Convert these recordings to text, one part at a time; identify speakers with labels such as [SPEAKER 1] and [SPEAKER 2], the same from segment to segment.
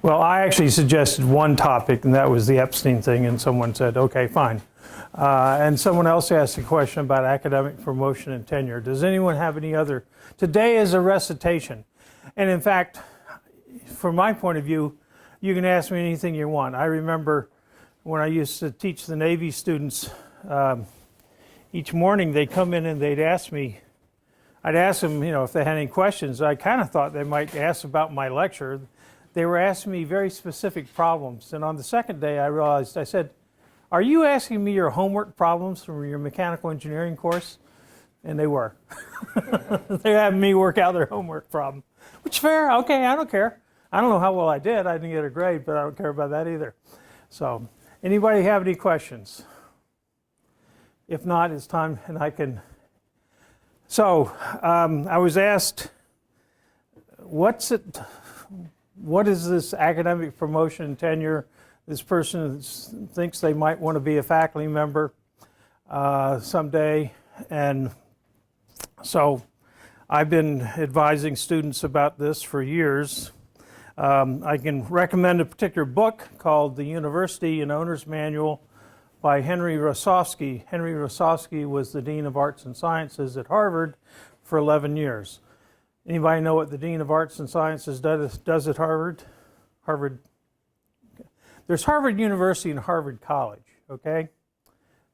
[SPEAKER 1] Well, I actually suggested one topic, and that was the Epstein thing, and someone said, okay, fine. And someone else asked a question about academic promotion and tenure. Does anyone have any other? Today is a recitation. And in fact, from my point of view, you can ask me anything you want. I remember when I used to teach the Navy students, each morning they'd come in and they'd ask me, I'd ask them, if they had any questions. I kind of thought they might ask about my lecture. They were asking me very specific problems. And on the second day, I realized, I said, are you asking me your homework problems from your mechanical engineering course? And they were. They had me work out their homework problem. Which fair, okay, I don't care. I don't know how well I did. I didn't get a grade, but I don't care about that either. So, anybody have any questions? If not, it's time, and I can. So, I was asked, what is this academic promotion and tenure? This person thinks they might want to be a faculty member someday, and so I've been advising students about this for years. I can recommend a particular book called The University and Owner's Manual by Henry Rosofsky. Henry Rosofsky was the Dean of Arts and Sciences at Harvard for 11 years. Anybody know what the Dean of Arts and Sciences does at Harvard? Harvard. There's Harvard University and Harvard College, okay?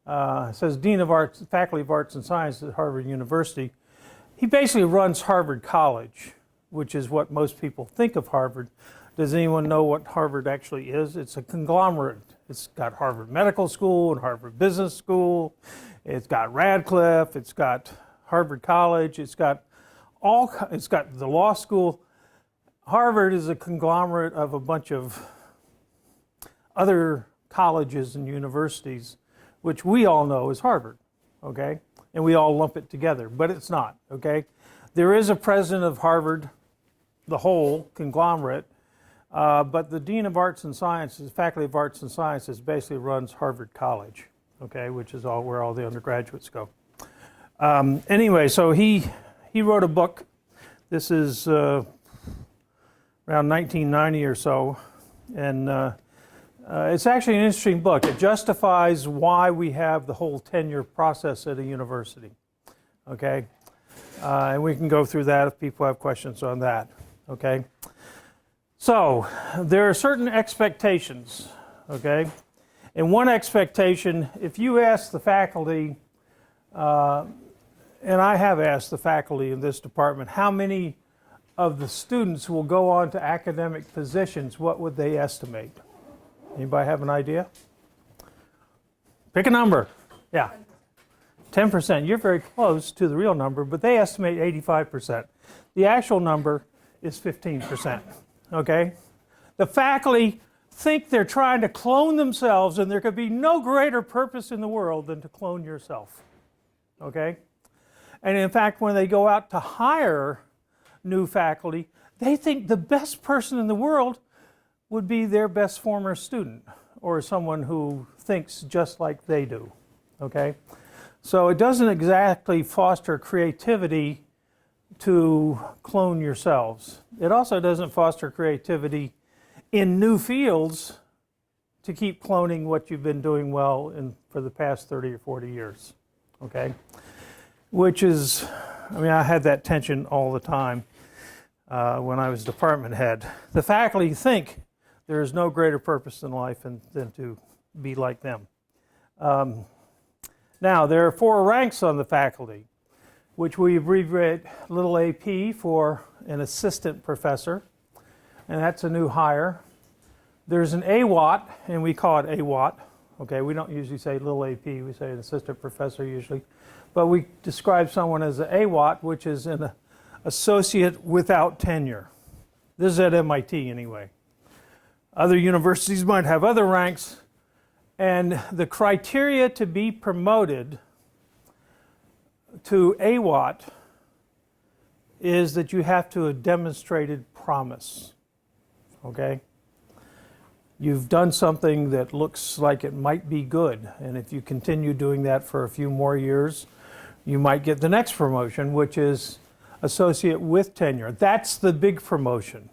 [SPEAKER 1] It says Dean of Arts, Faculty of Arts and Sciences at Harvard University. He basically runs Harvard College, which is what most people think of Harvard. Does anyone know what Harvard actually is? It's a conglomerate. It's got Harvard Medical School and Harvard Business School. It's got Radcliffe. It's got Harvard College. It's got the law school. Harvard is a conglomerate of a bunch of other colleges and universities, which we all know is Harvard, okay? And we all lump it together, but it's not, okay? There is a president of Harvard, the whole conglomerate, but the Dean of Arts and Sciences, Faculty of Arts and Sciences, basically runs Harvard College, okay, which is where all the undergraduates go. Anyway, so he wrote a book. This is around 1990 or so, and it's actually an interesting book. It justifies why we have the whole tenure process at a university, okay? And we can go through that if people have questions on that, okay? So, there are certain expectations, okay? And one expectation, if you ask the faculty, and I have asked the faculty in this department, how many of the students will go on to academic positions, what would they estimate? Anybody have an idea? Pick a number. Yeah. 10%. You're very close to the real number, but they estimate 85%. The actual number is 15%. Okay? The faculty think they're trying to clone themselves, and there could be no greater purpose in the world than to clone yourself. Okay? And in fact, when they go out to hire new faculty, they think the best person in the world would be their best former student or someone who thinks just like they do, okay? So it doesn't exactly foster creativity to clone yourselves. It also doesn't foster creativity in new fields to keep cloning what you've been doing well for the past 30 or 40 years, okay? Which is, I had that tension all the time when I was department head. The faculty think there is no greater purpose in life than to be like them. Now, there are 4 ranks on the faculty, which we abbreviate little AP for an assistant professor, and that's a new hire. There's an AWAT, and we call it AWAT. Okay, we don't usually say little AP, we say an assistant professor usually. But we describe someone as an AWAT, which is an associate without tenure. This is at MIT anyway. Other universities might have other ranks, and the criteria to be promoted to AWAT is that you have to have demonstrated promise, okay? You've done something that looks like it might be good, and if you continue doing that for a few more years, you might get the next promotion, which is associate with tenure. That's the big promotion.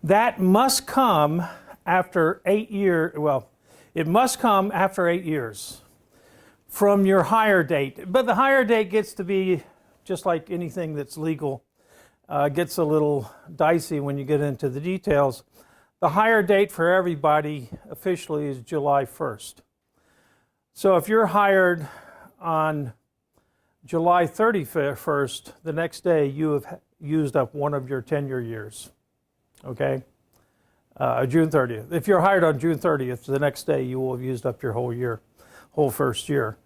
[SPEAKER 1] That must come after 8 years. Well, it must come after 8 years from your hire date. But the hire date gets to be, just like anything that's legal, gets a little dicey when you get into the details. The hire date for everybody officially is July 1st. So if you're hired on July 31st, the next day you have used up one of your tenure years, okay? June 30th. If you're hired on June 30th, the next day you will have used up your whole first year.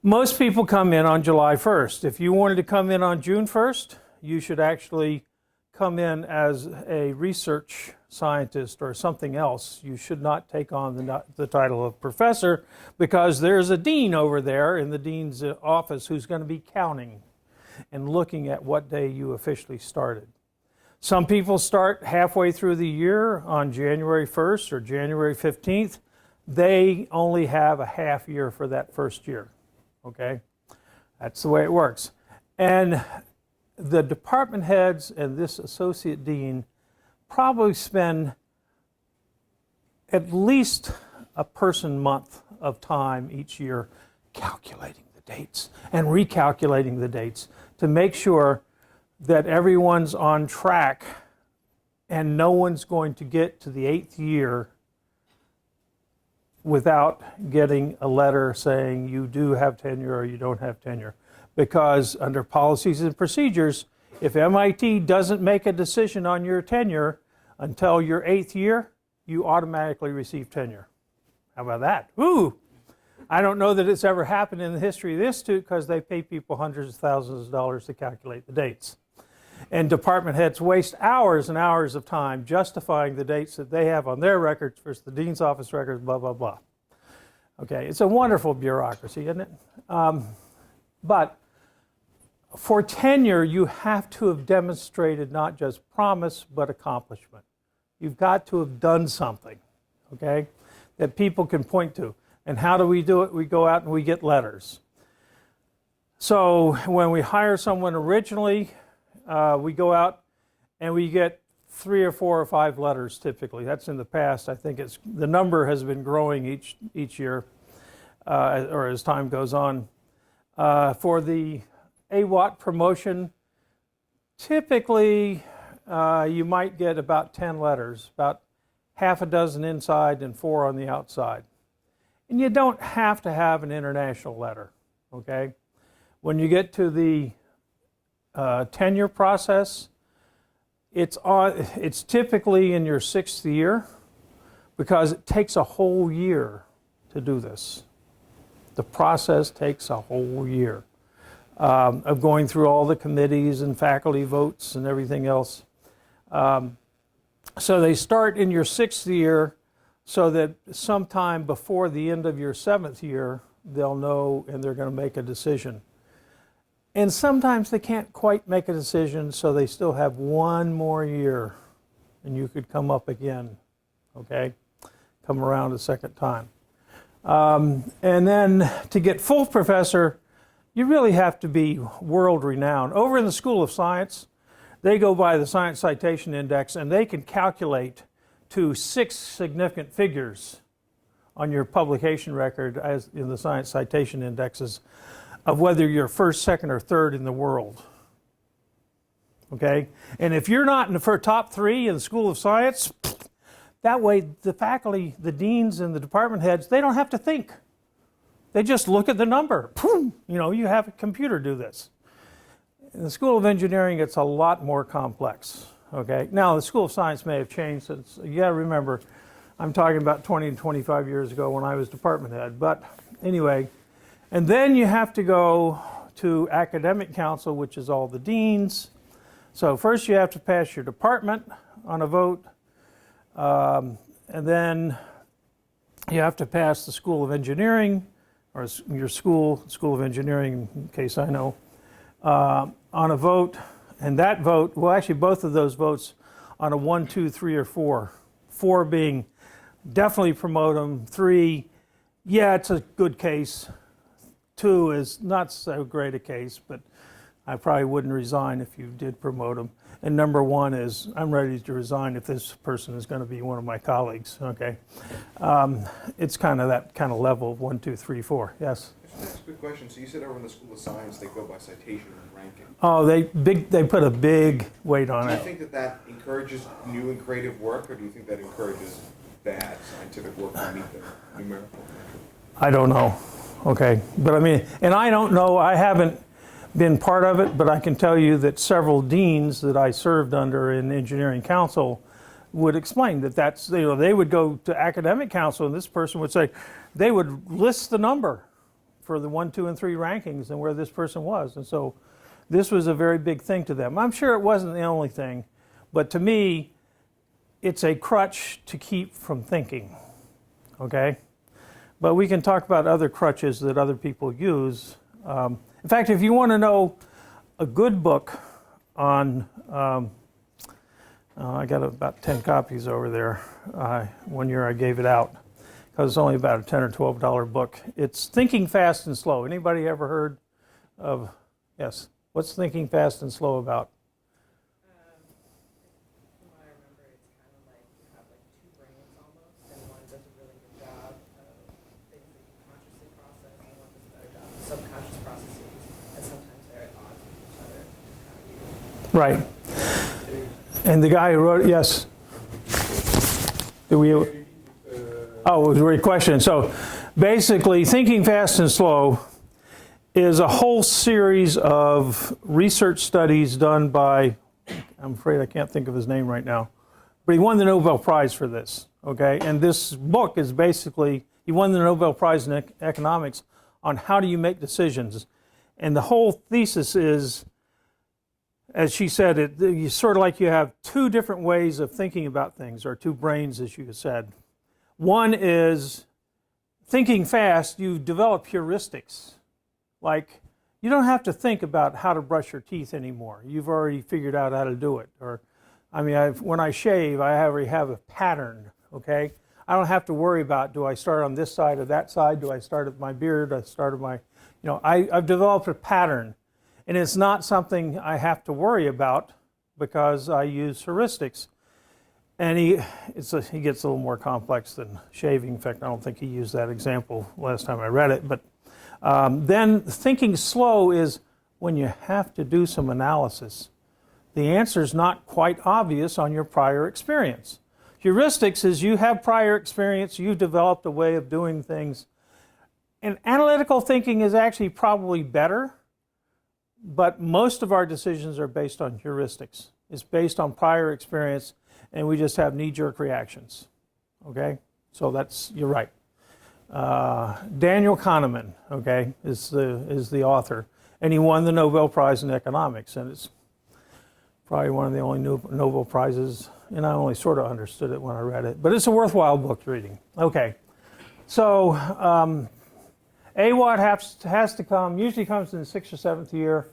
[SPEAKER 1] Most people come in on July 1st. If you wanted to come in on June 1st, you should actually come in as a research scientist or something else. You should not take on the title of professor, because there's a dean over there in the dean's office who's going to be counting and looking at what day you officially started. Some people start halfway through the year on January 1st or January 15th. They only have a half year for that first year, okay? That's the way it works. And the department heads and this associate dean probably spend at least a person month of time each year calculating the dates and recalculating the dates to make sure that everyone's on track and no one's going to get to the 8th year without getting a letter saying you do have tenure or you don't have tenure. Because under policies and procedures, if MIT doesn't make a decision on your tenure until your 8th year, you automatically receive tenure. How about that? Woo! I don't know that it's ever happened in the history of the Institute, because they pay people hundreds of thousands of dollars to calculate the dates. And department heads waste hours and hours of time justifying the dates that they have on their records versus the dean's office records, blah, blah, blah. Okay, it's a wonderful bureaucracy, isn't it? But for tenure, you have to have demonstrated not just promise, but accomplishment. You've got to have done something, okay, that people can point to. And how do we do it? We go out and we get letters. So when we hire someone originally, we go out and we get 3 or 4 or 5 letters typically. That's in the past. I think the number has been growing each year or as time goes on. For the AWAT promotion, typically you might get about 10 letters, about half a dozen inside and 4 on the outside. And you don't have to have an international letter, okay? When you get to the tenure process, it's typically in your 6th year, because it takes a whole year to do this. The process takes a whole year of going through all the committees and faculty votes and everything else. So they start in your 6th year, so that sometime before the end of your 7th year, they'll know and they're going to make a decision. And sometimes they can't quite make a decision, so they still have 1 more year, and you could come up again, okay? Come around a second time. And then to get full professor, you really have to be world-renowned. Over in the School of Science, they go by the Science Citation Index, and they can calculate to 6 significant figures on your publication record, as in the Science Citation Indexes, of whether you're first, second, or third in the world. Okay? And if you're not in the top 3 in the School of Science, that way the faculty, the deans, and the department heads, they don't have to think. They just look at the number. Boom! You know, you have a computer do this. In the School of Engineering, it's a lot more complex. Okay? Now, the School of Science may have changed since, you gotta remember, I'm talking about 20 to 25 years ago when I was department head. But anyway, and then you have to go to academic council, which is all the deans. So first you have to pass your department on a vote, and then you have to pass the School of Engineering, or your School of Engineering, in case I know, on a vote. And that vote, well, actually both of those votes on a 1, 2, 3, or 4. 4 being definitely promote them. 3, yeah, it's a good case. 2 is not so great a case, but I probably wouldn't resign if you did promote them. And number one is, I'm ready to resign if this person is going to be one of my colleagues, okay? It's kind of that kind of level of 1, 2, 3, 4, yes?
[SPEAKER 2] That's a good question. So you said over in the School of Science they go by citation and ranking.
[SPEAKER 1] Oh, they put a big weight on it.
[SPEAKER 2] Do you think that that encourages new and creative work, or do you think that encourages bad scientific work to meet the numerical metric?
[SPEAKER 1] I don't know, okay? But I mean, and I don't know, I haven't been part of it, but I can tell you that several deans that I served under in engineering council would explain that that's, you know, they would go to academic council and this person would say, they would list the number for the 1, 2, and 3 rankings and where this person was. And so this was a very big thing to them. I'm sure it wasn't the only thing, but to me, it's a crutch to keep from thinking, okay? But we can talk about other crutches that other people use. In fact, if you want to know a good book on, I got about 10 copies over there. One year I gave it out because it's only about a $10 or $12 book. It's Thinking Fast and Slow. Anybody ever heard of, yes, what's Thinking Fast and Slow about?
[SPEAKER 3] From what I remember, it's kind of like you have like 2 brains almost, and one does a really good job of things that you consciously process, and one does a better job of subconscious processes, and sometimes they're at odds with each other.
[SPEAKER 1] Right. And the guy who wrote, yes. Do we? Oh, it was a great question. So basically, Thinking Fast and Slow is a whole series of research studies done by, I'm afraid I can't think of his name right now, but he won the Nobel Prize for this, okay? And this book is basically, he won the Nobel Prize in economics on how do you make decisions. And the whole thesis is, as she said, you sort of like you have 2 different ways of thinking about things, or 2 brains, as you said. One is thinking fast, you develop heuristics. Like, you don't have to think about how to brush your teeth anymore. You've already figured out how to do it. Or, I mean, when I shave, I already have a pattern, okay? I don't have to worry about, do I start on this side or that side? Do I start at my beard? Do I start at my, you know, I've developed a pattern. And it's not something I have to worry about because I use heuristics. And he gets a little more complex than shaving. In fact, I don't think he used that example last time I read it. But then thinking slow is when you have to do some analysis. The answer is not quite obvious on your prior experience. Heuristics is you have prior experience, you've developed a way of doing things. And analytical thinking is actually probably better, but most of our decisions are based on heuristics. It's based on prior experience, and we just have knee-jerk reactions, okay? So that's, you're right. Daniel Kahneman, okay, is the author, and he won the Nobel Prize in economics, and it's probably one of the only Nobel Prizes, and I only sort of understood it when I read it, but it's a worthwhile book reading. Okay, so AWOT has to come, usually comes in the 6th or 7th year,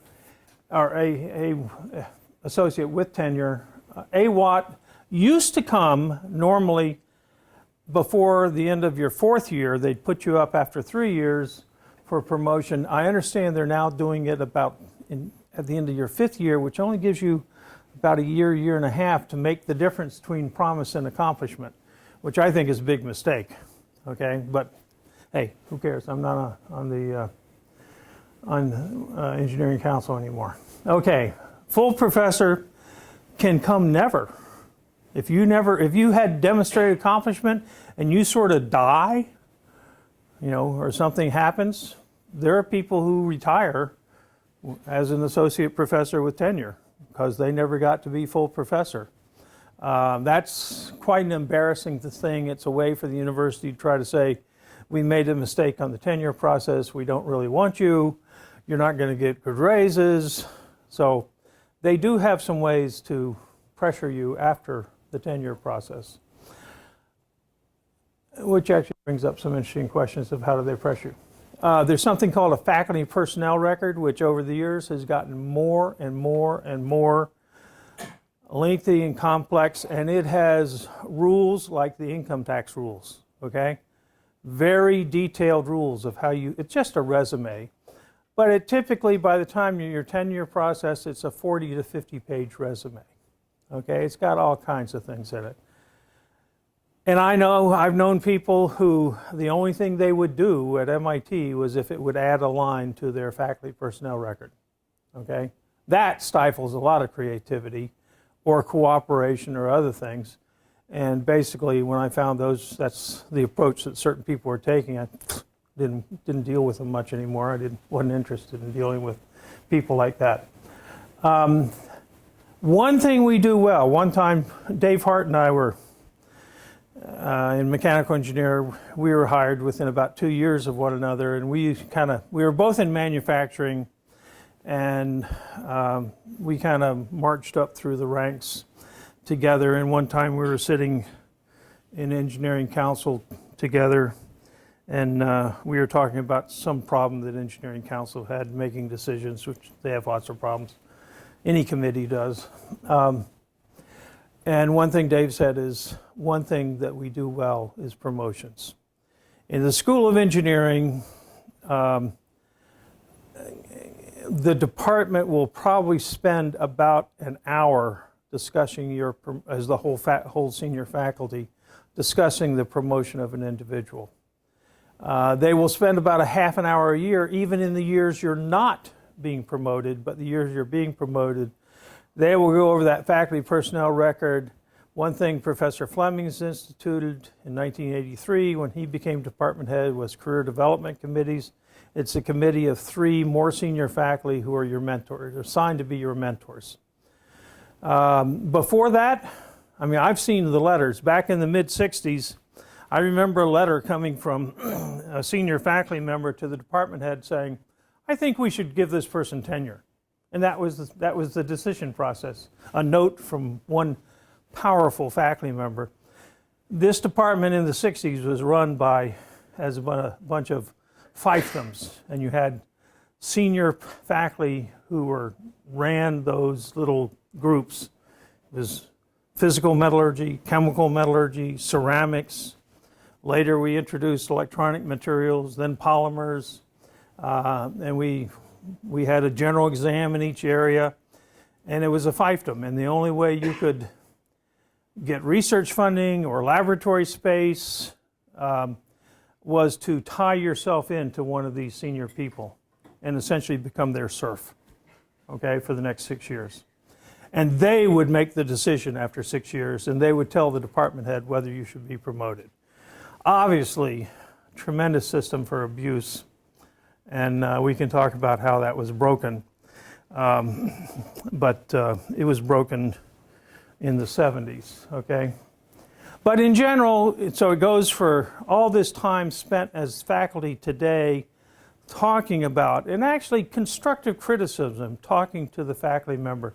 [SPEAKER 1] or a associate with tenure. AWOT used to come normally before the end of your 4th year. They'd put you up after 3 years for promotion. I understand they're now doing it about at the end of your 5th year, which only gives you about a year, year and a half to make the difference between promise and accomplishment, which I think is a big mistake, okay? But hey, who cares? I'm not on the engineering council anymore. Okay, full professor can come never. If you had demonstrated accomplishment and you sort of die, you know, or something happens, there are people who retire as an associate professor with tenure because they never got to be full professor. That's quite an embarrassing thing. It's a way for the university to try to say, we made a mistake on the tenure process, we don't really want you, you're not going to get good raises. So they do have some ways to pressure you after the tenure process, which actually brings up some interesting questions of how do they pressure you. There's something called a faculty personnel record, which over the years has gotten more and more and more lengthy and complex, and it has rules like the income tax rules, okay? Very detailed rules of how you, it's just a resume. But it typically, by the time your tenure process, it's a 40 to 50 page resume. Okay, it's got all kinds of things in it. And I've known people who the only thing they would do at MIT was if it would add a line to their faculty personnel record. Okay, that stifles a lot of creativity or cooperation or other things. And basically, when I found that's the approach that certain people were taking, I didn't deal with them much anymore. I wasn't interested in dealing with people like that. One thing we do well, one time Dave Hart and I were in mechanical engineer, we were hired within about 2 years of one another, and we were both in manufacturing, and we kind of marched up through the ranks together. And one time we were sitting in engineering council together, and we were talking about some problem that engineering council had making decisions, which they have lots of problems. Any committee does. And one thing Dave said is, one thing that we do well is promotions. In the School of Engineering, the department will probably spend about an hour discussing as the whole senior faculty, discussing the promotion of an individual. They will spend about a half an hour a year, even in the years you're not being promoted, but the years you're being promoted, they will go over that faculty personnel record. One thing Professor Fleming's instituted in 1983 when he became department head was career development committees. It's a committee of 3 more senior faculty who are your mentors, assigned to be your mentors. Before that, I mean, I've seen the letters. Back in the mid-'60s, I remember a letter coming from a senior faculty member to the department head saying, I think we should give this person tenure. And that was the decision process. A note from one powerful faculty member. This department in the 60s was run as a bunch of fiefdoms, and you had senior faculty who ran those little groups. It was physical metallurgy, chemical metallurgy, ceramics. Later we introduced electronic materials, then polymers, and we had a general exam in each area, and it was a fiefdom. And the only way you could get research funding or laboratory space was to tie yourself into one of these senior people and essentially become their serf, okay, for the next 6 years. And they would make the decision after 6 years, and they would tell the department head whether you should be promoted. Obviously, tremendous system for abuse, and we can talk about how that was broken. But it was broken in the 70s, okay? But in general, so it goes for all this time spent as faculty today talking about, and actually constructive criticism, talking to the faculty member.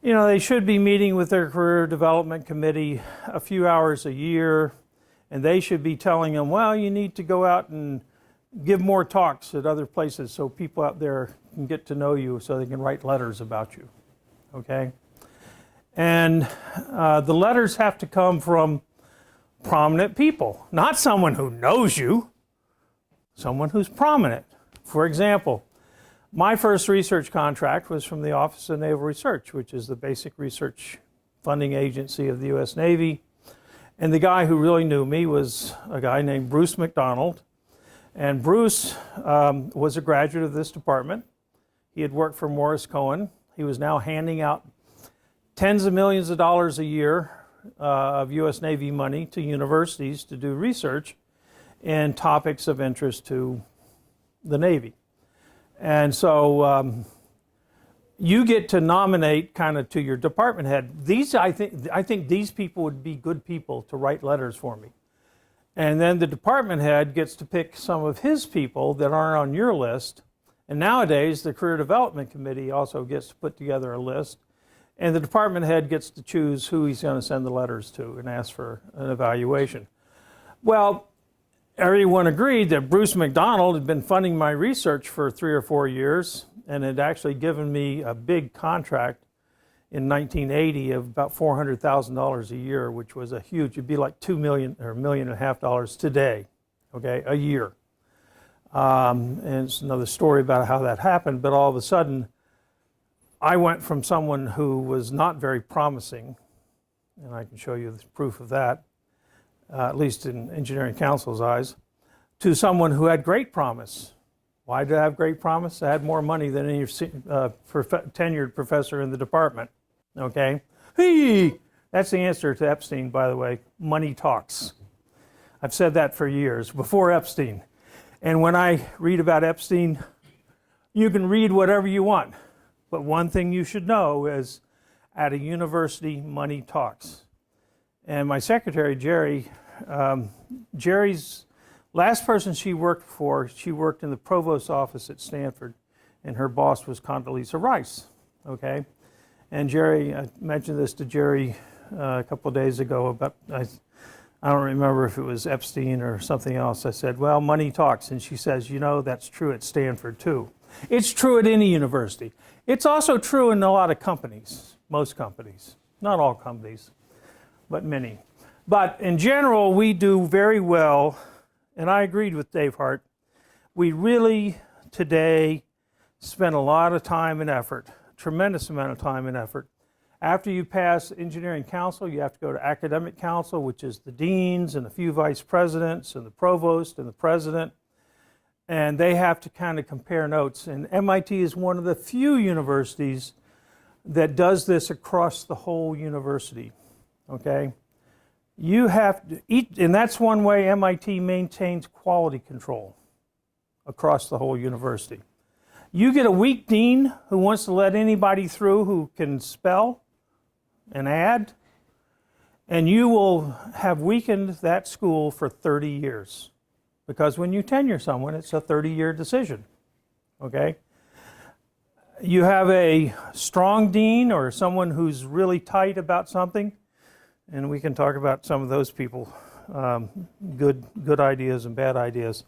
[SPEAKER 1] You know, they should be meeting with their career development committee a few hours a year, and they should be telling them, well, you need to go out and give more talks at other places so people out there can get to know you so they can write letters about you, okay? And the letters have to come from prominent people, not someone who knows you, someone who's prominent. For example, my first research contract was from the Office of Naval Research, which is the basic research funding agency of the U.S. Navy. And the guy who really knew me was a guy named Bruce MacDonald. And Bruce was a graduate of this department. He had worked for Morris Cohen. He was now handing out tens of millions of dollars a year of U.S. Navy money to universities to do research in topics of interest to the Navy. And so you get to nominate kind of to your department head. I think these people would be good people to write letters for me. And then the department head gets to pick some of his people that aren't on your list. And nowadays, the Career Development Committee also gets to put together a list. And the department head gets to choose who he's going to send the letters to and ask for an evaluation. Well, everyone agreed that Bruce MacDonald had been funding my research for 3 or 4 years and had actually given me a big contract in 1980 of about $400,000 a year, which was a huge, it'd be like $2 million or $1.5 million today, okay, a year. And it's another story about how that happened, but all of a sudden, I went from someone who was not very promising, and I can show you the proof of that, at least in engineering council's eyes, to someone who had great promise. Why did I have great promise? I had more money than any tenured professor in the department, okay? Hey, that's the answer to Epstein, by the way. Money talks. I've said that for years, before Epstein. And when I read about Epstein, you can read whatever you want. But one thing you should know is at a university, money talks. And my secretary, Jerry's last person she worked for, she worked in the provost's office at Stanford, and her boss was Condoleezza Rice, okay? And Jerry, I mentioned this to Jerry a couple of days ago about, I don't remember if it was Epstein or something else. I said, well, money talks. And she says, you know, that's true at Stanford too. It's true at any university. It's also true in a lot of companies, most companies, not all companies, but many. But in general, we do very well, and I agreed with Dave Hart. We really today spend a lot of time and effort, tremendous amount of time and effort. After you pass engineering council, you have to go to academic council, which is the deans and a few vice presidents and the provost and the president. And they have to kind of compare notes. And MIT is one of the few universities that does this across the whole university, okay? You have to eat, and that's one way MIT maintains quality control across the whole university. You get a weak dean who wants to let anybody through who can spell and add, and you will have weakened that school for 30 years. Because when you tenure someone, it's a 30-year decision, okay? You have a strong dean or someone who's really tight about something, and we can talk about some of those people, good ideas and bad ideas.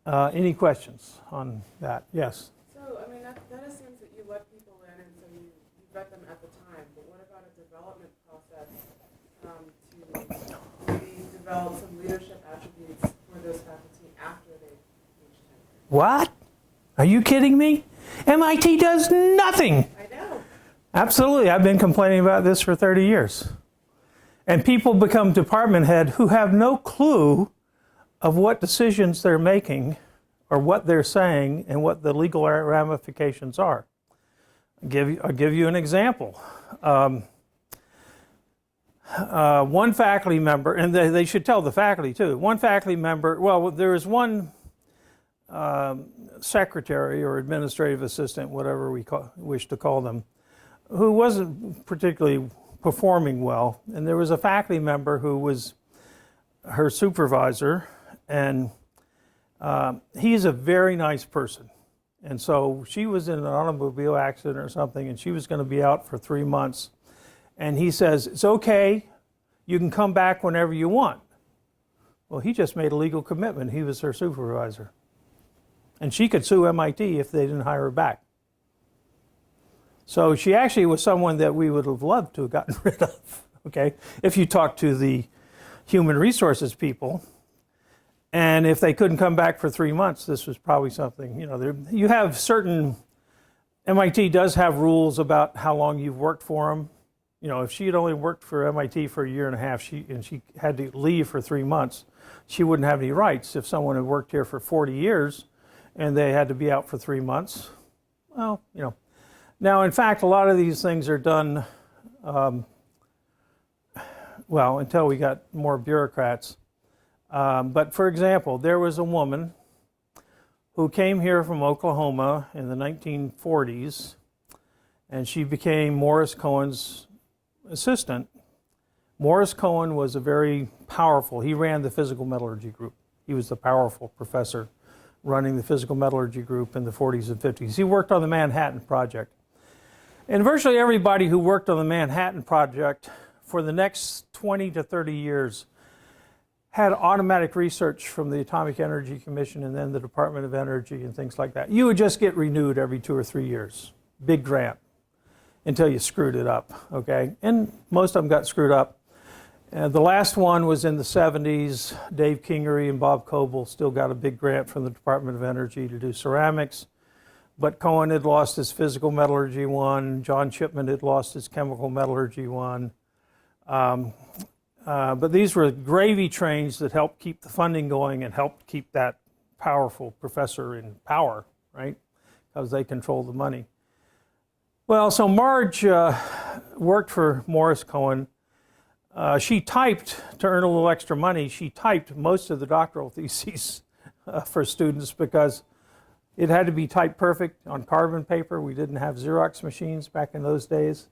[SPEAKER 1] Any questions on that? Yes?
[SPEAKER 3] So, I mean, that assumes that you let people in and so you vet them at the time, but what about a development process to maybe develop some leadership attributes for those faculty after they reach tenure?
[SPEAKER 1] What? Are you kidding me? MIT does nothing.
[SPEAKER 3] I know.
[SPEAKER 1] Absolutely. I've been complaining about this for 30 years. And people become department head who have no clue of what decisions they're making or what they're saying and what the legal ramifications are. I'll give you an example. One faculty member, and they should tell the faculty too, one faculty member, well, there is one secretary or administrative assistant, whatever we wish to call them, who wasn't particularly performing well. And there was a faculty member who was her supervisor, and he's a very nice person. And so she was in an automobile accident or something, and she was going to be out for 3 months. And he says, it's okay, you can come back whenever you want. Well, he just made a legal commitment. He was her supervisor. And she could sue MIT if they didn't hire her back. So she actually was someone that we would have loved to have gotten rid of, okay? If you talk to the human resources people, and if they couldn't come back for 3 months, this was probably something, you know, you have certain, MIT does have rules about how long you've worked for them. You know, if she had only worked for MIT for 1.5 years and she had to leave for 3 months, she wouldn't have any rights. If someone had worked here for 40 years and they had to be out for 3 months, well, you know. Now, in fact, a lot of these things are done, well, until we got more bureaucrats. But for example, there was a woman who came here from Oklahoma in the 1940s, and she became Morris Cohen's assistant. Morris Cohen was a very powerful, he ran the physical metallurgy group. He was the powerful professor running the physical metallurgy group in the 40s and 50s. He worked on the Manhattan Project. And virtually everybody who worked on the Manhattan Project for the next 20 to 30 years had automatic research from the Atomic Energy Commission and then the Department of Energy and things like that. You would just get renewed every 2 or 3 years. Big grant until you screwed it up, okay? And most of them got screwed up. The last one was in the 70s. Dave Kingery and Bob Coble still got a big grant from the Department of Energy to do ceramics. But Cohen had lost his physical metallurgy one. John Chapman had lost his chemical metallurgy one. But these were gravy trains that helped keep the funding going and helped keep that powerful professor in power, right? Because they controlled the money. Well, so Marge worked for Morris Cohen. She typed, to earn a little extra money, she typed most of the doctoral theses for students because it had to be typed perfect on carbon paper. We didn't have Xerox machines back in those days.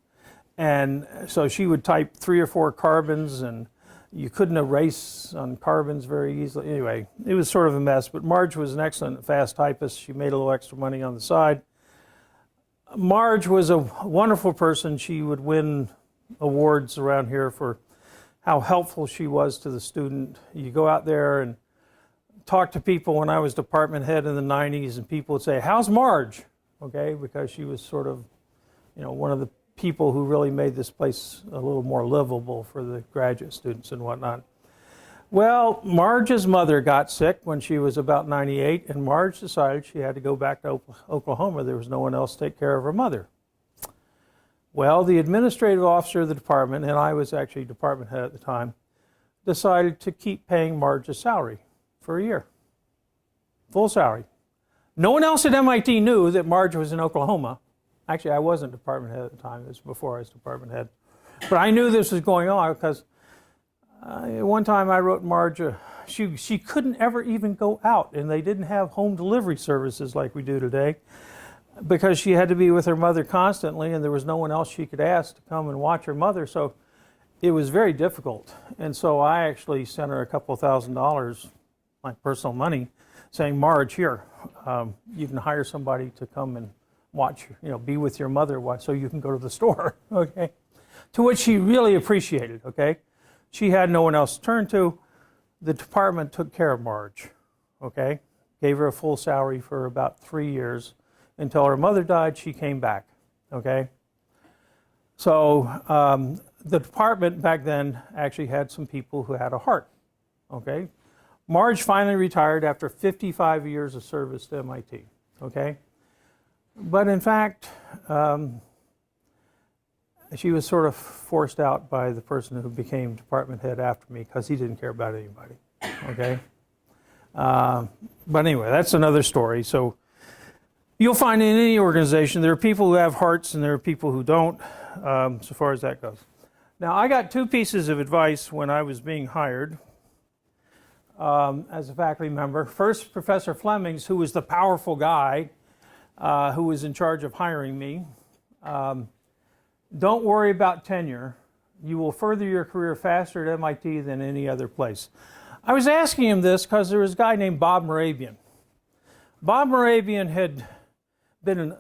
[SPEAKER 1] And so she would type 3 or 4 carbons, and you couldn't erase on carbons very easily. Anyway, it was sort of a mess, but Marge was an excellent fast typist. She made a little extra money on the side. Marge was a wonderful person. She would win awards around here for how helpful she was to the student. You go out there and talk to people when I was department head in the 90s, and people would say, "How's Marge?" Okay, because she was sort of, one of the people who really made this place a little more livable for the graduate students and whatnot. Well, Marge's mother got sick when she was about 98, and Marge decided she had to go back to Oklahoma. There was no one else to take care of her mother. Well, the administrative officer of the department, and I was actually department head at the time, decided to keep paying Marge's salary for a year. Full salary. No one else at MIT knew that Marge was in Oklahoma. Actually, I wasn't department head at the time. It was before I was department head. But I knew this was going on because one time I wrote Marge, she couldn't ever even go out, and they didn't have home delivery services like we do today because she had to be with her mother constantly, and there was no one else she could ask to come and watch her mother. So it was very difficult. And so I actually sent her a couple of $1,000s, my personal money, saying, "Marge, here, you can hire somebody to come and watch, be with your mother so you can go to the store," okay? To which she really appreciated, okay? She had no one else to turn to. The department took care of Marge, okay? Gave her a full salary for about 3 years until her mother died. She came back, okay? So the department back then actually had some people who had a heart, okay? Marge finally retired after 55 years of service to MIT, okay? But in fact, she was sort of forced out by the person who became department head after me because he didn't care about anybody, okay? But anyway, that's another story. So you'll find in any organization there are people who have hearts and there are people who don't, so far as that goes. Now, I got 2 pieces of advice when I was being hired as a faculty member. First, Professor Flemings, who was the powerful guy who was in charge of hiring me. Don't worry about tenure. You will further your career faster at MIT than any other place. I was asking him this because there was a guy named Bob Morabian. Bob Morabian had been,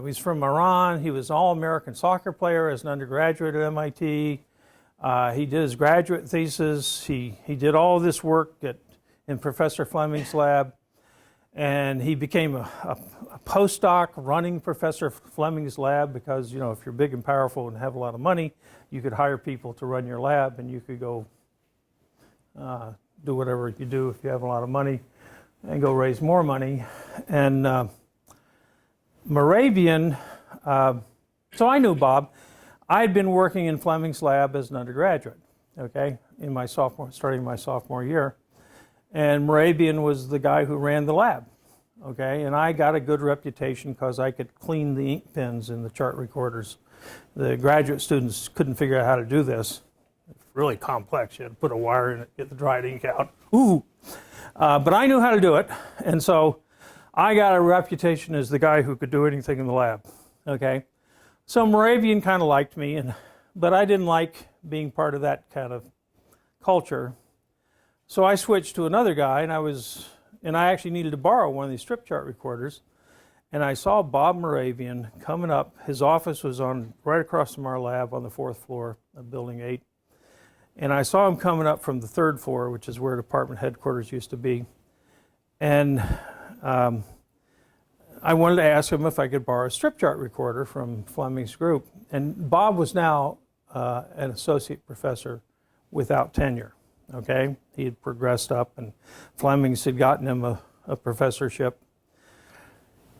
[SPEAKER 1] he's from Iran. He was an all-American soccer player as an undergraduate at MIT. He did his graduate thesis. He did all this work in Professor Fleming's lab. And he became a postdoc running Professor Fleming's lab because, if you're big and powerful and have a lot of money, you could hire people to run your lab and you could go do whatever you do if you have a lot of money and go raise more money. And Morabian, so I knew Bob. I had been working in Fleming's lab as an undergraduate, okay, starting my sophomore year. And Morabian was the guy who ran the lab, okay? And I got a good reputation because I could clean the ink pens in the chart recorders. The graduate students couldn't figure out how to do this. It's really complex. You had to put a wire in it, get the dried ink out. Ooh! But I knew how to do it, and so I got a reputation as the guy who could do anything in the lab, okay? So Morabian kind of liked me, but I didn't like being part of that kind of culture. So I switched to another guy, and I actually needed to borrow one of these strip chart recorders, and I saw Bob Morabian coming up. His office was right across from our lab on the 4th floor of Building 8, and I saw him coming up from the 3rd floor, which is where department headquarters used to be, and I wanted to ask him if I could borrow a strip chart recorder from Fleming's group, and Bob was now an associate professor without tenure, okay? He had progressed up, and Flemings had gotten him a professorship,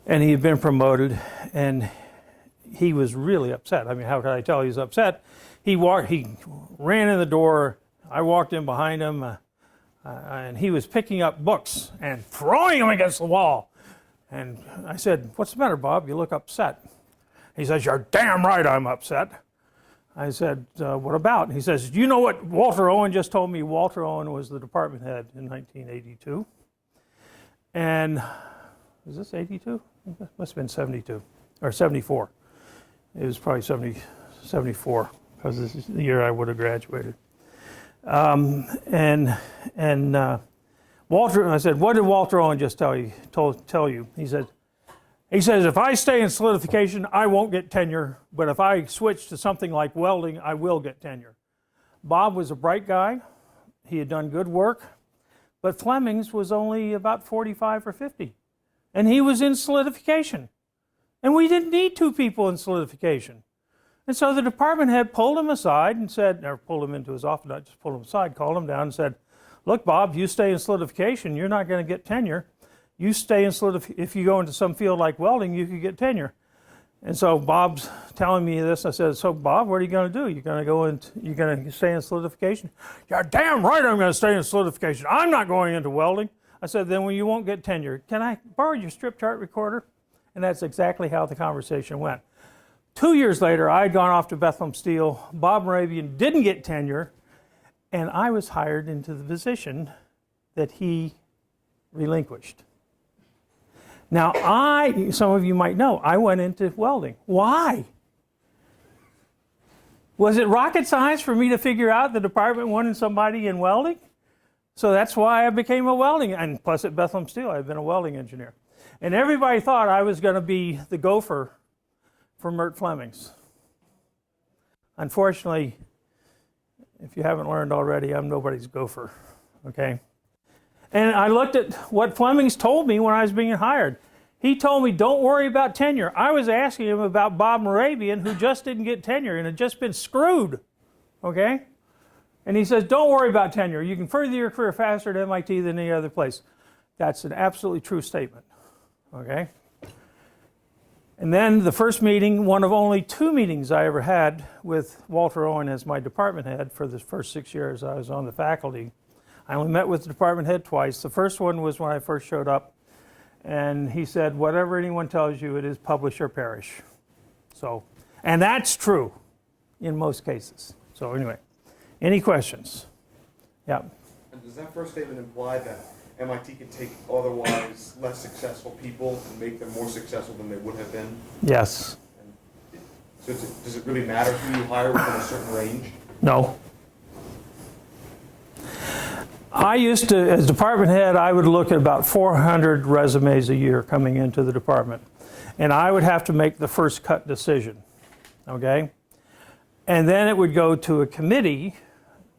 [SPEAKER 1] and he had been promoted, and he was really upset. I mean, how could I tell he was upset? He ran in the door. I walked in behind him, and he was picking up books and throwing them against the wall. And I said, "What's the matter, Bob? You look upset." He says, "You're damn right I'm upset." I said, "What about?" He says, "Do you know what Walter Owen just told me?" Walter Owen was the department head in 1982. And was this 82? It must have been 72 or 74. It was probably 74 because this is the year I would have graduated. Walter, I said, "What did Walter Owen just tell you?" He says, "If I stay in solidification, I won't get tenure, but if I switch to something like welding, I will get tenure." Bob was a bright guy. He had done good work, but Flemings was only about 45 or 50, and he was in solidification. And we didn't need two people in solidification. And so the department head pulled him aside and said, or pulled him into his office, not just pulled him aside, called him down and said, "Look, Bob, you stay in solidification, you're not going to get tenure. You stay in solidification. If you go into some field like welding, you could get tenure." And so Bob's telling me this. I said, "So Bob, what are you going to do? You're going to stay in solidification?" "You're damn right I'm going to stay in solidification. I'm not going into welding." I said, "Then you won't get tenure. Can I borrow your strip chart recorder?" And that's exactly how the conversation went. 2 years later, I had gone off to Bethlehem Steel. Bob Moravian didn't get tenure, and I was hired into the position that he relinquished. Now, some of you might know, I went into welding. Why? Was it rocket science for me to figure out the department wanted somebody in welding? So that's why I became a welding, and plus at Bethlehem Steel, I've been a welding engineer. And everybody thought I was going to be the gopher for Mert Flemings. Unfortunately, if you haven't learned already, I'm nobody's gopher, okay? And I looked at what Flemings told me when I was being hired. He told me, "Don't worry about tenure." I was asking him about Bob Moravian, who just didn't get tenure and had just been screwed, okay? And he says, "Don't worry about tenure. You can further your career faster at MIT than any other place." That's an absolutely true statement, okay? And then the first meeting, one of only 2 meetings I ever had with Walter Owen as my department head for the first 6 years I was on the faculty. I only met with the department head twice. The first one was when I first showed up, and he said, "Whatever anyone tells you, it is publish or perish." So, and that's true in most cases. So anyway, any questions? Yeah.
[SPEAKER 2] And does that first statement imply that MIT can take otherwise less successful people and make them more successful than they would have been?
[SPEAKER 1] Yes.
[SPEAKER 2] And so does it really matter who you hire within a certain range?
[SPEAKER 1] No. I used to, as department head, I would look at about 400 resumes a year coming into the department. And I would have to make the first cut decision, okay? And then it would go to a committee,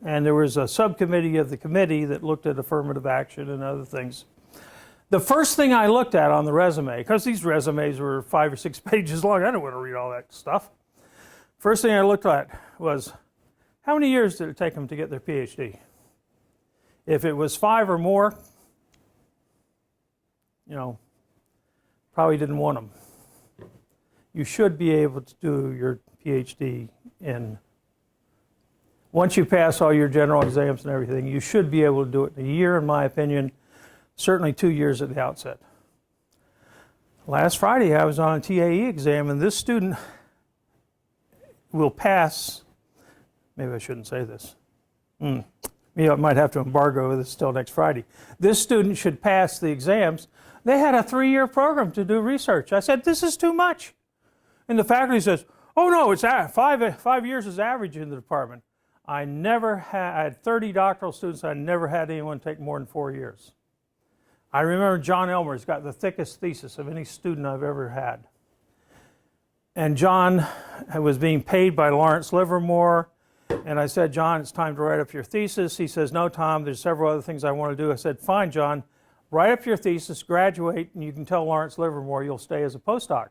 [SPEAKER 1] and there was a subcommittee of the committee that looked at affirmative action and other things. The first thing I looked at on the resume, because these resumes were 5 or 6 pages long, I didn't want to read all that stuff. First thing I looked at was, how many years did it take them to get their PhD? If it was 5 or more, probably didn't want them. You should be able to do your PhD once you pass all your general exams and everything, you should be able to do it in a year, in my opinion, certainly 2 years at the outset. Last Friday, I was on a TAE exam, and this student will pass, maybe I shouldn't say this. I might have to embargo this till next Friday. This student should pass the exams. They had a 3-year program to do research. I said, "This is too much." And the faculty says, "Oh no, it's 5 years is average in the department." I had 30 doctoral students. I never had anyone take more than 4 years. I remember John Elmer's got the thickest thesis of any student I've ever had. And John was being paid by Lawrence Livermore. And I said, "John, it's time to write up your thesis." He says, "No, Tom, there's several other things I want to do." I said, "Fine, John, write up your thesis, graduate, and you can tell Lawrence Livermore you'll stay as a postdoc."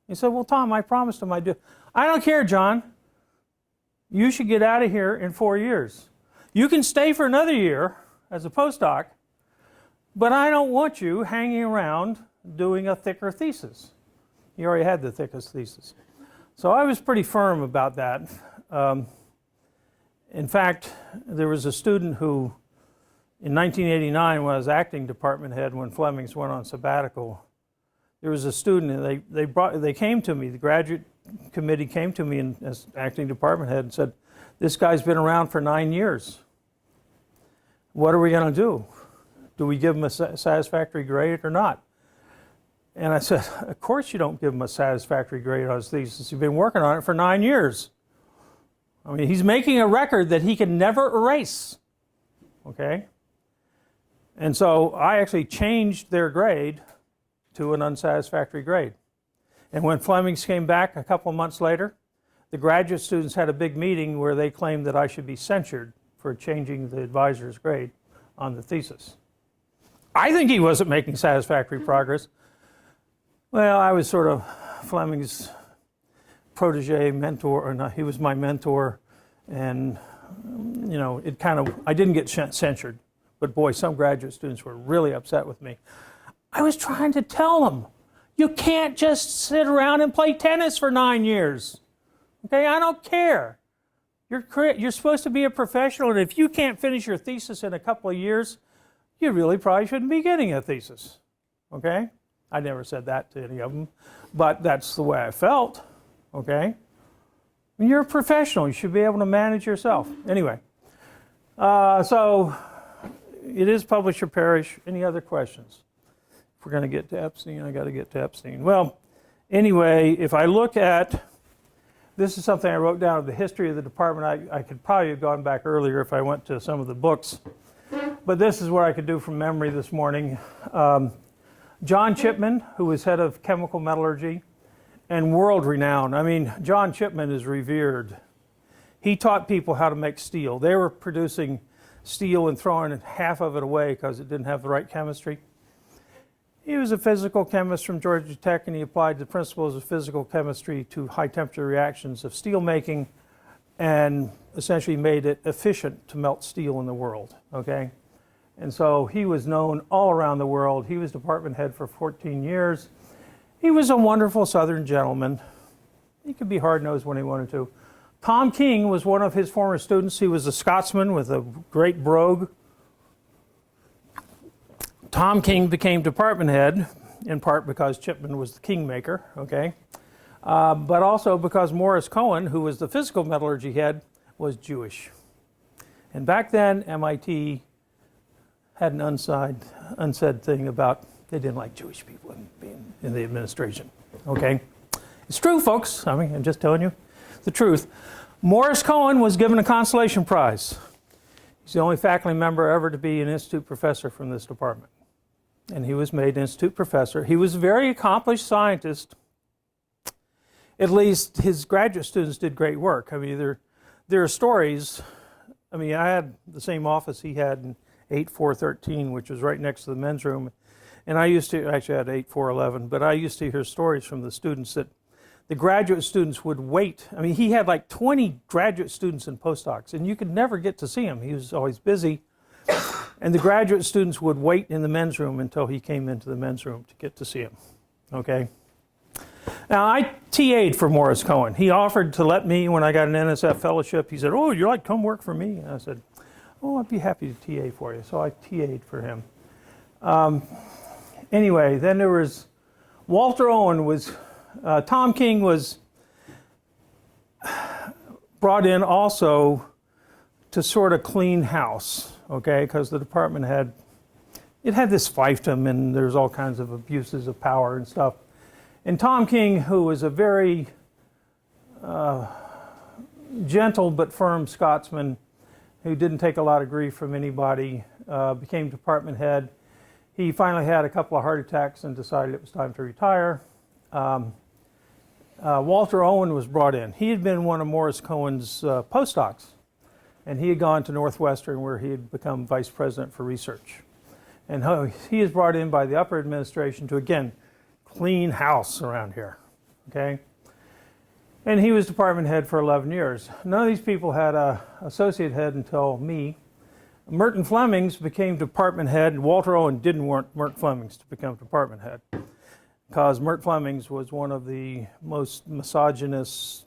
[SPEAKER 1] He said, "Well, Tom, I promised him I'd do." "I don't care, John. You should get out of here in 4 years. You can stay for another year as a postdoc, but I don't want you hanging around doing a thicker thesis. You already had the thickest thesis. So I was pretty firm about that. In fact, there was a student who, in 1989, when I was acting department head, when Flemings went on sabbatical, there was a student, and they came to me, the graduate committee came to me as acting department head and said, this guy's been around for 9 years. What are we going to do? Do we give him a satisfactory grade or not? And I said, of course you don't give him a satisfactory grade on his thesis. You've been working on it for 9 years. I mean, he's making a record that he can never erase. Okay? And so I actually changed their grade to an unsatisfactory grade. And when Flemings came back a couple of months later, the graduate students had a big meeting where they claimed that I should be censured for changing the advisor's grade on the thesis. I think he wasn't making satisfactory progress. Well, I was sort of Fleming's protege, mentor, or not, he was my mentor, and you know, it kind of, I didn't get censured, but boy, some graduate students were really upset with me. I was trying to tell them, you can't just sit around and play tennis for 9 years. Okay, I don't care. You're supposed to be a professional, and if you can't finish your thesis in a couple of years, you really probably shouldn't be getting a thesis. Okay? I never said that to any of them, but that's the way I felt. Okay? You're a professional. You should be able to manage yourself. Anyway, so it is publish or perish. Any other questions? If we're going to get to Epstein, I got to get to Epstein. Well, anyway, if I look at, this is something I wrote down of the history of the department. I could probably have gone back earlier if I went to some of the books, but this is what I could do from memory this morning. John Chapman, who was head of chemical metallurgy and world renowned. I mean, John Chapman is revered. He taught people how to make steel. They were producing steel and throwing half of it away because it didn't have the right chemistry. He was a physical chemist from Georgia Tech, and he applied the principles of physical chemistry to high temperature reactions of steel making and essentially made it efficient to melt steel in the world, okay? And so he was known all around the world. He was department head for 14 years. He was a wonderful Southern gentleman. He could be hard-nosed when he wanted to. Tom King was one of his former students. He was a Scotsman with a great brogue. Tom King became department head, in part because Chapman was the kingmaker, okay? But also because Morris Cohen, who was the physical metallurgy head, was Jewish. And back then, MIT had an unsaid thing about they didn't like Jewish people being in the administration, okay? It's true, folks. I mean, I'm just telling you the truth. Morris Cohen was given a consolation prize. He's the only faculty member ever to be an institute professor from this department. And he was made institute professor. He was a very accomplished scientist. At least his graduate students did great work. I mean, there are stories. I mean, I had the same office he had in 8413, which was right next to the men's room. And I used to, actually I had 8411, but I used to hear stories from the students that the graduate students would wait. I mean, he had like 20 graduate students and postdocs, and you could never get to see him. He was always busy. And the graduate students would wait in the men's room until he came into the men's room to get to see him, okay? Now, I TA'd for Morris Cohen. He offered to let me, when I got an NSF fellowship, he said, oh, you'd like to come work for me? And I said, oh, I'd be happy to TA for you. So I TA'd for him. Anyway, then there was Walter Owen was, Tom King was brought in also to sort of clean house, okay, because the department had this fiefdom and there's all kinds of abuses of power and stuff. And Tom King, who was a very gentle but firm Scotsman who didn't take a lot of grief from anybody, became department head. He finally had a couple of heart attacks and decided it was time to retire. Walter Owen was brought in. He had been one of Morris Cohen's postdocs, and he had gone to Northwestern where he had become vice president for research. And he is brought in by the upper administration to, again, clean house around here, okay? And he was department head for 11 years. None of these people had a associate head until me. Merton Flemings became department head, and Walter Owen didn't want Mert Flemings to become department head because Mert Flemings was one of the most misogynist,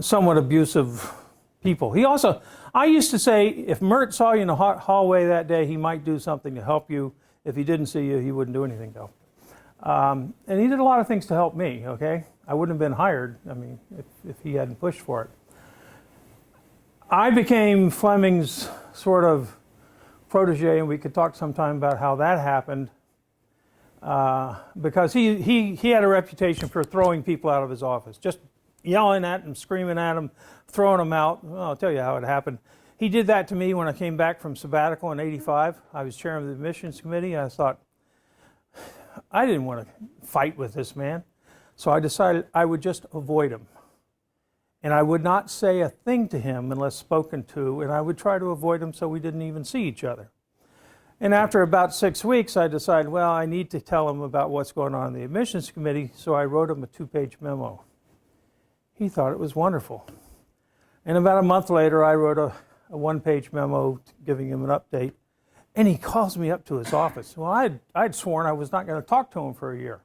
[SPEAKER 1] somewhat abusive people. He also, I used to say, if Mert saw you in the hallway that day, he might do something to help you. If he didn't see you, he wouldn't do anything though. And he did a lot of things to help me, okay? I wouldn't have been hired, I mean, if he hadn't pushed for it. I became Fleming's sort of protege, and we could talk sometime about how that happened, because he had a reputation for throwing people out of his office, just yelling at them, screaming at them, throwing them out. Well, I'll tell you how it happened. He did that to me when I came back from sabbatical in '85. I was chairman of the admissions committee. I thought, I didn't want to fight with this man, so I decided I would just avoid him. And I would not say a thing to him unless spoken to, and I would try to avoid him so we didn't even see each other. And after about 6 weeks, I decided, well, I need to tell him about what's going on in the admissions committee, so I wrote him a 2-page memo. He thought it was wonderful. And about a month later, I wrote a 1-page memo giving him an update, and he calls me up to his office. Well, I'd sworn I was not going to talk to him for a year.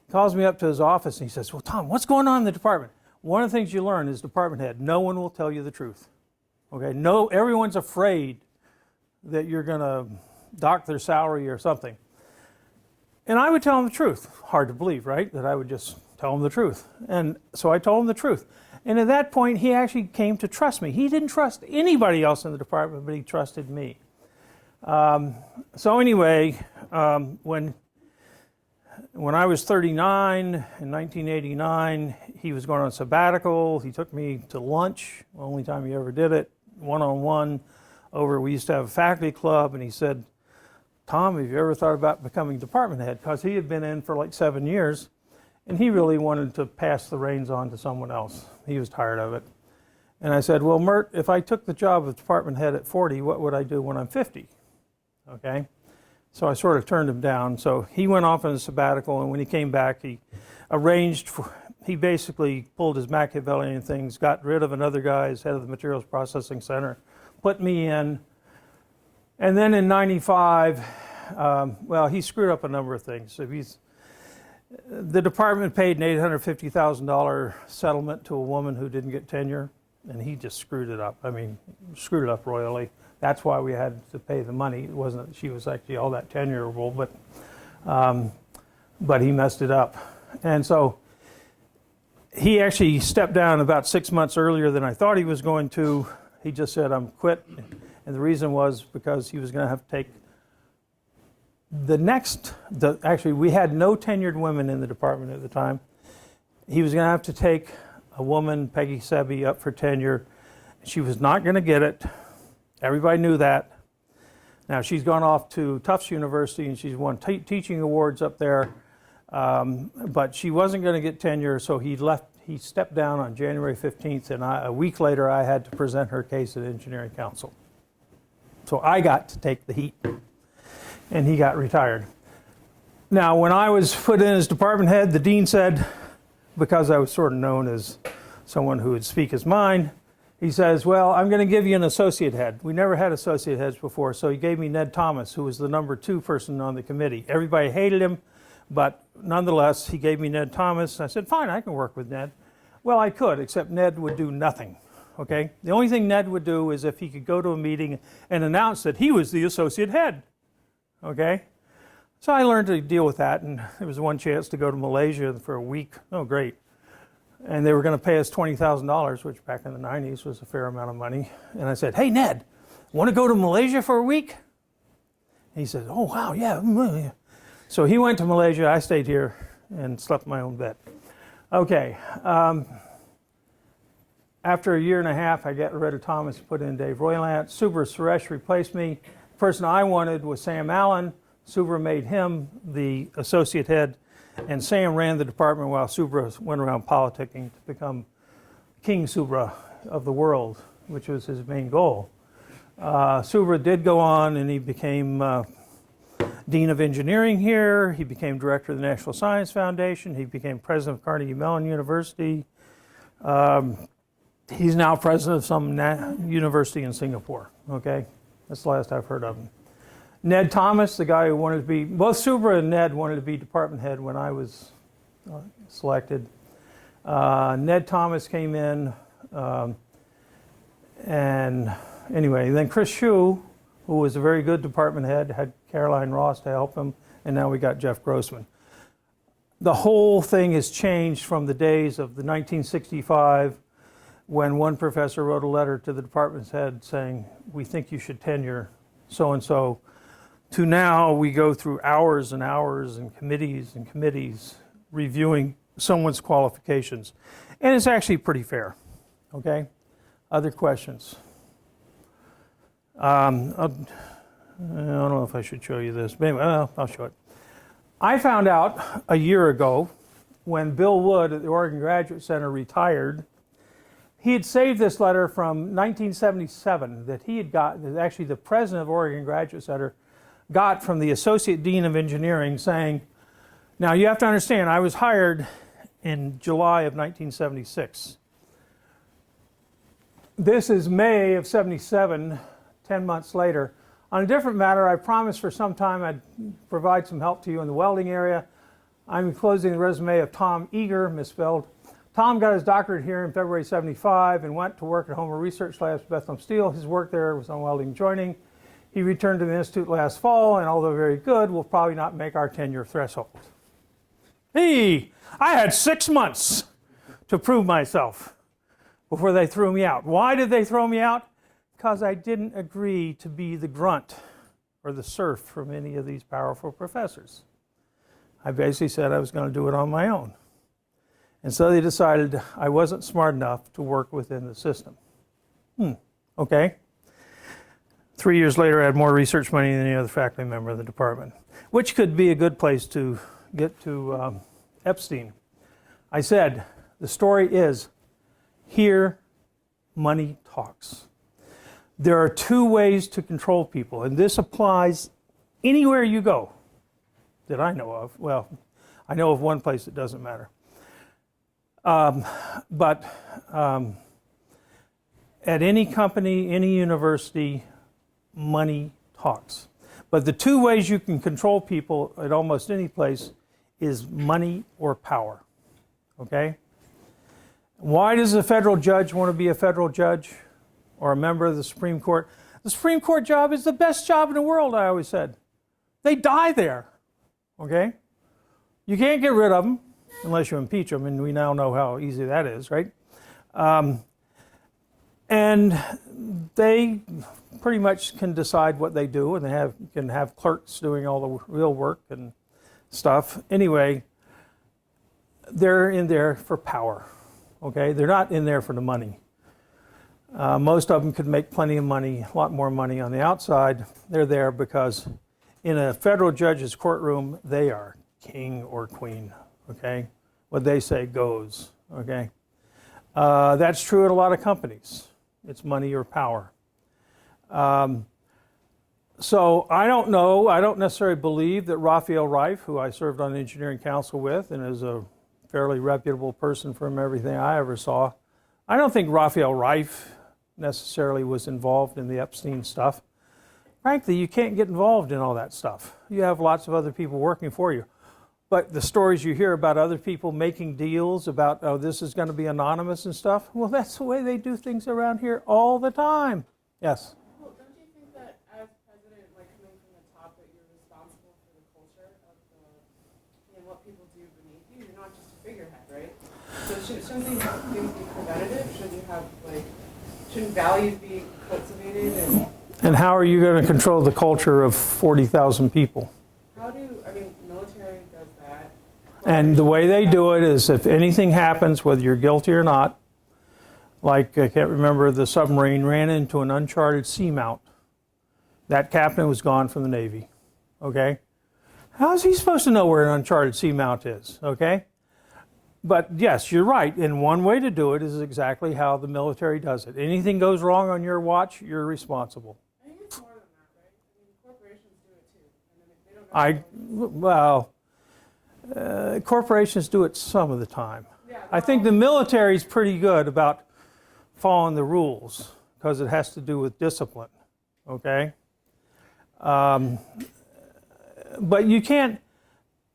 [SPEAKER 1] He calls me up to his office, and he says, well, Tom, what's going on in the department? One of the things you learn as department head, no one will tell you the truth. Okay, no, everyone's afraid that you're going to dock their salary or something. And I would tell him the truth. Hard to believe, right? That I would just tell him the truth. And so I told him the truth. And at that point, he actually came to trust me. He didn't trust anybody else in the department, but he trusted me. So anyway, when I was 39 in 1989, he was going on sabbatical. He took me to lunch, the only time he ever did it, one-on-one over, we used to have a faculty club, and he said, Tom, have you ever thought about becoming department head? Because he had been in for like 7 years, and he really wanted to pass the reins on to someone else. He was tired of it. And I said, well, Mert, if I took the job of department head at 40, what would I do when I'm 50? Okay? So I sort of turned him down. So he went off on a sabbatical, and when he came back, he arranged for, he basically pulled his Machiavellian things, got rid of another guy as head of the materials processing center, put me in, and then in '95, well, he screwed up a number of things. So the department paid an $850,000 settlement to a woman who didn't get tenure, and he just screwed it up. I mean, screwed it up royally. That's why we had to pay the money. It wasn't that she was actually all that tenurable, but he messed it up. And so he actually stepped down about 6 months earlier than I thought he was going to. He just said, I'm quit. And the reason was because he was going to have to take actually, we had no tenured women in the department at the time. He was going to have to take a woman, Peggy Sebi, up for tenure. She was not going to get it. Everybody knew that. Now, she's gone off to Tufts University, and she's won teaching awards up there. But she wasn't going to get tenure, so he stepped down on January 15th, and a week later, I had to present her case at Engineering Council. So I got to take the heat, and he got retired. Now, when I was put in as department head, the dean said, because I was sort of known as someone who would speak his mind, he says, well, I'm going to give you an associate head. We never had associate heads before, so he gave me Ned Thomas, who was the number 2 person on the committee. Everybody hated him, but nonetheless, he gave me Ned Thomas. I said, fine, I can work with Ned. Well, I could, except Ned would do nothing, okay? The only thing Ned would do is if he could go to a meeting and announce that he was the associate head, okay? So I learned to deal with that, and there was one chance to go to Malaysia for a week. Oh, great. And they were going to pay us $20,000, which back in the 90s was a fair amount of money. And I said, hey, Ned, want to go to Malaysia for a week? And he said, oh, wow, yeah. So he went to Malaysia. I stayed here and slept in my own bed. Okay. After a year and a half, I got rid of Thomas, put in Dave Roylant. Subra Suresh replaced me. The person I wanted was Sam Allen. Subra made him the associate head. And Sam ran the department while Subra went around politicking to become King Subra of the world, which was his main goal. Subra did go on, and he became Dean of Engineering here. He became Director of the National Science Foundation. He became President of Carnegie Mellon University. He's now President of some university in Singapore, okay? That's the last I've heard of him. Ned Thomas, the guy who wanted to be, both Subra and Ned wanted to be department head when I was selected. Ned Thomas came in, and anyway, then Chris Shue, who was a very good department head, had Caroline Ross to help him, and now we got Jeff Grossman. The whole thing has changed from the days of the 1965 when one professor wrote a letter to the department's head saying, we think you should tenure so-and-so, to now we go through hours and hours and committees reviewing someone's qualifications. And it's actually pretty fair, okay? Other questions? I don't know if I should show you this, but anyway, I'll show it. I found out a year ago when Bill Wood at the Oregon Graduate Center retired. He had saved this letter from 1977 that he had gotten, actually the president of Oregon Graduate Center got from the Associate Dean of Engineering saying, now you have to understand, I was hired in July of 1976. This is May of 77, 10 months later. On a different matter, I promised for some time I'd provide some help to you in the welding area. I'm enclosing the resume of Tom Eager, misspelled. Tom got his doctorate here in February 75 and went to work at Homer Research Labs with Bethlehem Steel. His work there was on welding and joining. He returned to the Institute last fall, and although very good, will probably not make our tenure threshold. Hey, I had 6 months to prove myself before they threw me out. Why did they throw me out? Because I didn't agree to be the grunt or the serf from any of these powerful professors. I basically said I was going to do it on my own. And so they decided I wasn't smart enough to work within the system. Okay. 3 years later, I had more research money than any other faculty member of the department, which could be a good place to get to Epstein. I said, the story is, here, money talks. There are two ways to control people, and this applies anywhere you go that I know of. Well, I know of one place that doesn't matter. But at any company, any university, money talks. But the two ways you can control people at almost any place is money or power. Okay? Why does a federal judge want to be a federal judge or a member of the Supreme Court? The Supreme Court job is the best job in the world, I always said. They die there. Okay? You can't get rid of them unless you impeach them, and we now know how easy that is, right? And they pretty much can decide what they do, and they can have clerks doing all the real work and stuff. Anyway, they're in there for power, okay? They're not in there for the money. Most of them could make plenty of money, a lot more money on the outside. They're there because in a federal judge's courtroom, they are king or queen, okay? What they say goes, okay? That's true at a lot of companies. It's money or power. So I don't know, I don't necessarily believe that Raphael Reif, who I served on the engineering council with and is a fairly reputable person from everything I ever saw, I don't think Raphael Reif necessarily was involved in the Epstein stuff. Frankly, you can't get involved in all that stuff. You have lots of other people working for you. But the stories you hear about other people making deals about, oh, this is going to be anonymous and stuff, well, that's the way they do things around here all the time. Yes?
[SPEAKER 3] Well, don't you think that as president, like coming from the top, that you're responsible for the culture of what people do beneath you? You're not just a figurehead, right? So shouldn't these things be preventative? Shouldn't values be cultivated?
[SPEAKER 1] And how are you going to control the culture of 40,000 people?
[SPEAKER 3] Military does that.
[SPEAKER 1] And the way they do it is if anything happens, whether you're guilty or not, like I can't remember, the submarine ran into an uncharted seamount. That captain was gone from the Navy, okay? How is he supposed to know where an uncharted seamount is, okay? But yes, you're right. And one way to do it is exactly how the military does it. Anything goes wrong on your watch, you're responsible.
[SPEAKER 3] I think it's more than that, right? I mean, corporations do it too. And then if they don't
[SPEAKER 1] Well, corporations do it some of the time. I think the military is pretty good about following the rules because it has to do with discipline, okay? But you can't,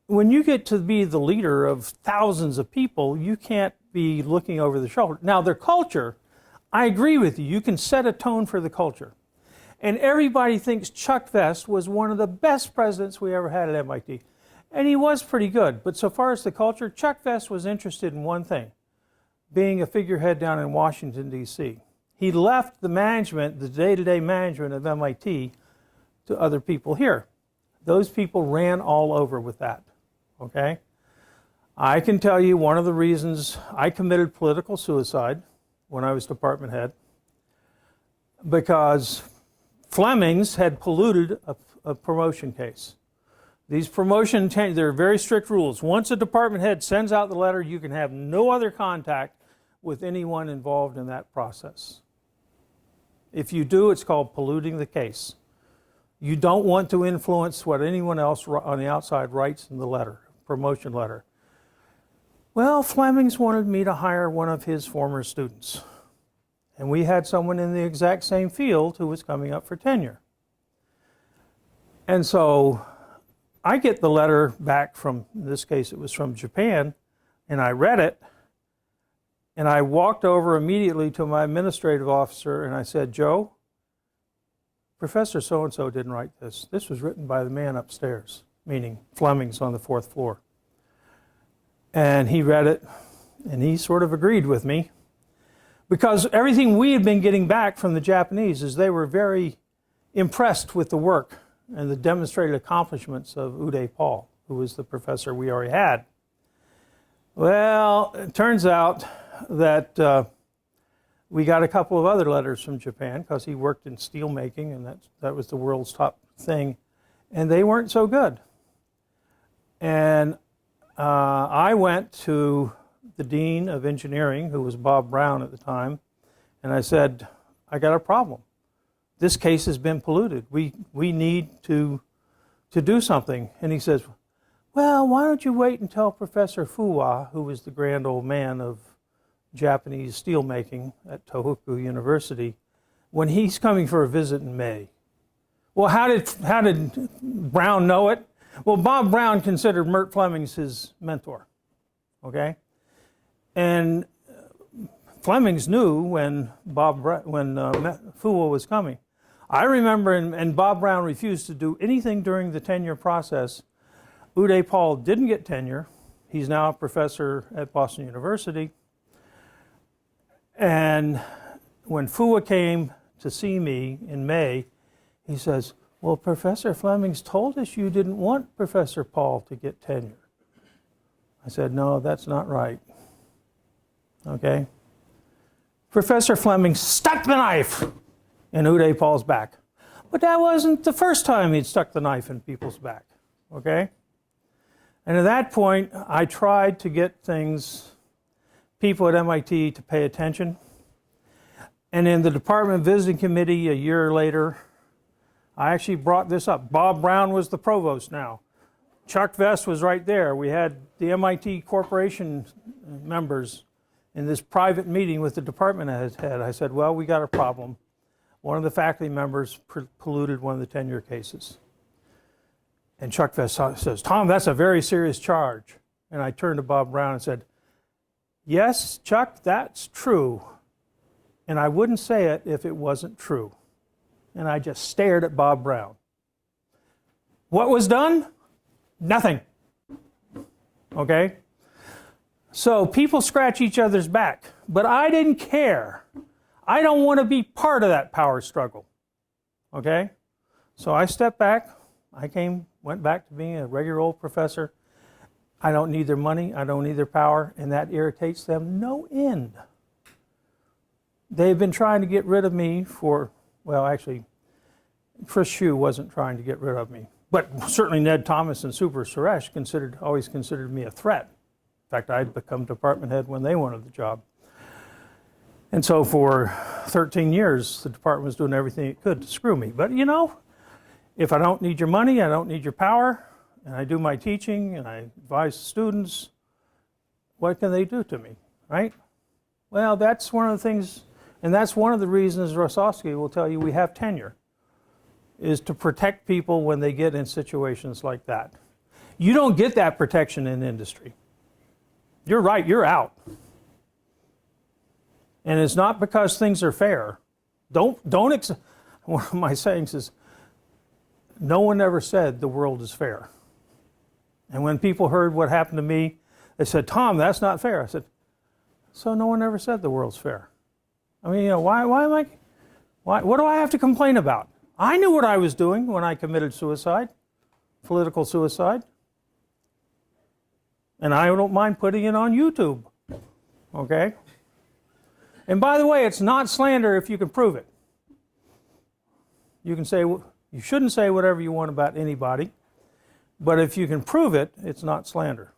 [SPEAKER 1] when you get to be the leader of thousands of people, you can't be looking over the shoulder. Now, their culture, I agree with you. You can set a tone for the culture. And everybody thinks Chuck Vest was one of the best presidents we ever had at MIT. And he was pretty good. But so far as the culture, Chuck Vest was interested in one thing, being a figurehead down in Washington, D.C. He left the management, the day-to-day management of MIT, to other people here. Those people ran all over with that, okay? I can tell you one of the reasons I committed political suicide when I was department head, because Flemings had polluted a promotion case. These promotion, there are very strict rules. Once a department head sends out the letter, you can have no other contact with anyone involved in that process. If you do, it's called polluting the case. You don't want to influence what anyone else on the outside writes in the letter, promotion letter. Well, Flemings wanted me to hire one of his former students. And we had someone in the exact same field who was coming up for tenure. And so I get the letter back from, in this case it was from Japan, and I read it, and I walked over immediately to my administrative officer and I said, Joe, Professor so-and-so didn't write this. This was written by the man upstairs, meaning Flemings on the 4th floor. And he read it, and he sort of agreed with me, because everything we had been getting back from the Japanese is they were very impressed with the work and the demonstrated accomplishments of Uday Paul, who was the professor we already had. Well, it turns out that we got a couple of other letters from Japan because he worked in steel making, and that was the world's top thing, and they weren't so good. And I went to the dean of engineering, who was Bob Brown at the time, and I said, I got a problem. This case has been polluted. We need to do something. And he says, well, why don't you wait until Professor Fuwa, who was the grand old man of Japanese steelmaking at Tohoku University, when he's coming for a visit in May. Well, how did Brown know it? Well, Bob Brown considered Mert Flemings his mentor, okay? And Flemings knew when Fuwa was coming. I remember, and Bob Brown refused to do anything during the tenure process. Uday Paul didn't get tenure. He's now a professor at Boston University. And when Fuwa came to see me in May, he says, well, Professor Flemings told us you didn't want Professor Paul to get tenure. I said, no, that's not right. Okay? Professor Flemings stuck the knife in Uday Paul's back. But that wasn't the first time he'd stuck the knife in people's back. Okay? And at that point, I tried to get people at MIT to pay attention. And in the department visiting committee a year later, I actually brought this up. Bob Brown was the provost now. Chuck Vest was right there. We had the MIT corporation members in this private meeting with the department head. I said, well, we got a problem. One of the faculty members polluted one of the tenure cases. And Chuck Vest says, Tom, that's a very serious charge. And I turned to Bob Brown and said, yes, Chuck, that's true. And I wouldn't say it if it wasn't true. And I just stared at Bob Brown. What was done? Nothing. Okay? So people scratch each other's back, but I didn't care. I don't want to be part of that power struggle. Okay? So I stepped back. Went back to being a regular old professor. I don't need their money. I don't need their power, and that irritates them no end. They've been trying to get rid of me well, actually, Chris Shue wasn't trying to get rid of me. But certainly Ned Thomas and Subra Suresh always considered me a threat. In fact, I'd become department head when they wanted the job. And so for 13 years, the department was doing everything it could to screw me. But you know, if I don't need your money, I don't need your power, and I do my teaching, and I advise students, what can they do to me, right? Well, that's one of the things, and that's one of the reasons Rosowski will tell you we have tenure, is to protect people when they get in situations like that. You don't get that protection in industry. You're right, you're out. And it's not because things are fair. One of my sayings is, no one ever said the world is fair. And when people heard what happened to me, they said, Tom, that's not fair. I said, so no one ever said the world's fair. I mean, why what do I have to complain about? I knew what I was doing when I committed suicide, political suicide. And I don't mind putting it on YouTube, okay? And by the way, it's not slander if you can prove it. You can say, you shouldn't say whatever you want about anybody, but if you can prove it, it's not slander.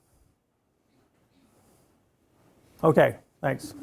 [SPEAKER 1] Okay, thanks.